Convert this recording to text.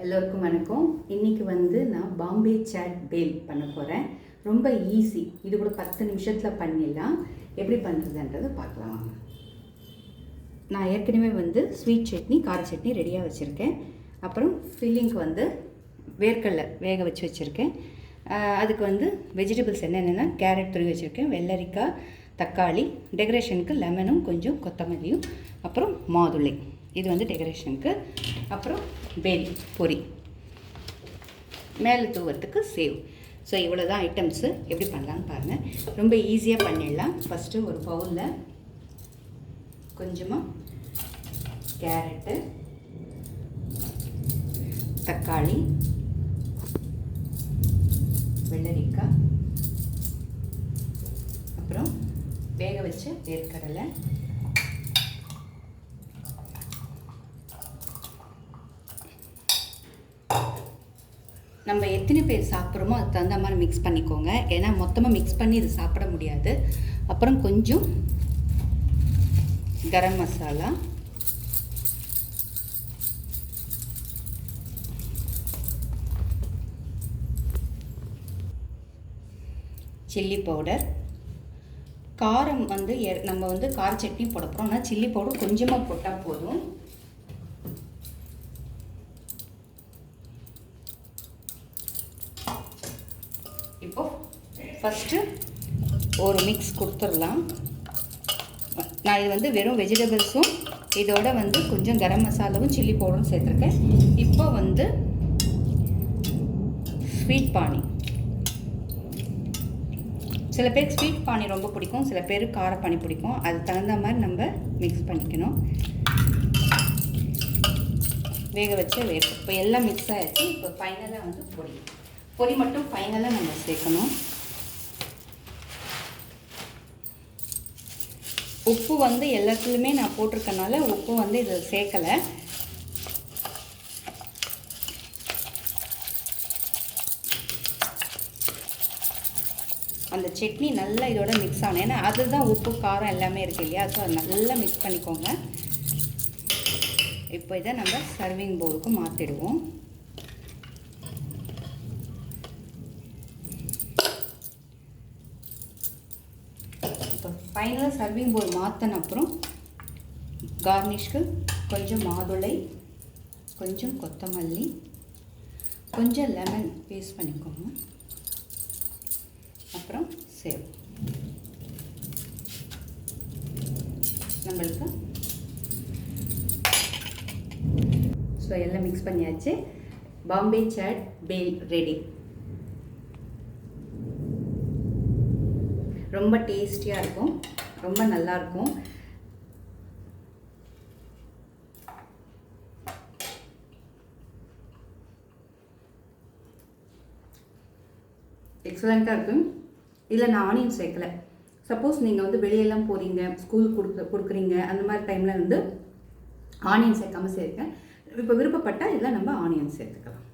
எல்லோருக்கும் வணக்கம். இன்றைக்கி நான் பாம்பே சாட் பேல் பண்ண போகிறேன். ரொம்ப ஈஸி. இது கூட 10 நிமிஷத்தில் பண்ணிடலாம். எப்படி பண்ணுறதுன்றது பார்க்கலாம் வாங்க. நான் ஏற்கனவே ஸ்வீட் சட்னி, கார சட்னி ரெடியாக வச்சுருக்கேன். அப்புறம் ஃபில்லிங்க்கு வேர்க்கடலை வேக வச்சு வச்சுருக்கேன். அதுக்கு வெஜிடபிள்ஸ் என்னென்னா கேரட் துருவி வச்சுருக்கேன், வெள்ளரிக்காய், தக்காளி, டெக்கரேஷனுக்கு லெமனும் கொஞ்சம் கொத்தமல்லியும், அப்புறம் மாதுளை. இது டெக்கரேஷனுக்கு. அப்புறம் பேல் பொரி, மேலே தூவறதுக்கு சேவ். ஸோ இவ்வளோ தான் ஐட்டம்ஸு. எப்படி பண்ணலான்னு பாருங்கள். ரொம்ப ஈஸியாக பண்ணிடலாம். ஃபஸ்ட்டு ஒரு பவுலில் கொஞ்சமாக கேரட்டு, தக்காளி, வெள்ளரிக்காய், அப்புறம் வேக வச்ச வேர்க்கடலை, நம்ம எத்தனை பேர் சாப்பிட்றோமோ அதுக்கு தகுந்த மாதிரி மிக்ஸ் பண்ணிக்கோங்க. ஏன்னா மொத்தமாக மிக்ஸ் பண்ணி இது சாப்பிட முடியாது. அப்புறம் கொஞ்சம் கரம் மசாலா, சில்லி பவுடர். காரம் நம்ம கார சட்னி போட போகிறோம். ஆனால் சில்லி பவுடர் கொஞ்சமாக போட்டால் போதும். இப்போது ஃபஸ்ட்டு ஒரு மிக்ஸ் கொடுத்துடலாம். நான் இது வெறும் வெஜிடபிள்ஸும் இதோட கொஞ்சம் கரம் மசாலாவும் சில்லி பவுடரும் சேர்த்துருக்கேன். இப்போ ஸ்வீட் பானி. சில பேருக்கு ஸ்வீட் பானி ரொம்ப பிடிக்கும், சில பேருக்கு கார பானி பிடிக்கும். அதுக்கு தகுந்த மாதிரி நம்ம மிக்ஸ் பண்ணிக்கணும். வேக வச்ச இப்போ எல்லாம் மிக்ஸ் ஆகிடுச்சு. இப்போ ஃபைனலாக பொரி மட்டும் ஃபைனலாக நம்ம சேர்க்கணும். உப்பு எல்லாத்துலேயுமே நான் போட்டிருக்கனால உப்பு இதில் சேர்க்கலை. அந்த சட்னி நல்லா இதோட மிக்ஸ் ஆகணும். ஏன்னா அதுதான் உப்பு காரம் எல்லாமே இருக்குது இல்லையா. ஸோ அது நல்லா மிக்ஸ் பண்ணிக்கோங்க. இப்போ இதை நம்ம சர்விங் பவுலுக்கு மாற்றிடுவோம். இப்போ ஃபைனலாக சர்விங் பவுல் மாற்றின அப்புறம் கார்னிஷ்க்கு கொஞ்சம் மாதுளை, கொஞ்சம் கொத்தமல்லி, கொஞ்சம் லெமன் பேஸ்ட் பண்ணிக்கோங்க. அப்புறம் சேவ். நம்மளுக்கு ஸோ எல்லாம் மிக்ஸ் பண்ணியாச்சு. பாம்பே சாட் பேல் ரெடி. ரொம்ப டேஸ்டியாக இருக்கும், ரொம்ப நல்லாயிருக்கும். எக்ஸலண்ட்டாக இருக்கும். இதில் நான் ஆனியன் சேர்க்கலை. சப்போஸ் நீங்கள் வெளியெல்லாம் போகிறீங்க, ஸ்கூல் கொடுக்குறீங்க, அந்த மாதிரி டைமில் ஆனியன் சேர்க்காமல் சேர்க்கேன். இப்போ விருப்பப்பட்டால் இதில் நம்ம ஆனியன் சேர்த்துக்கலாம்.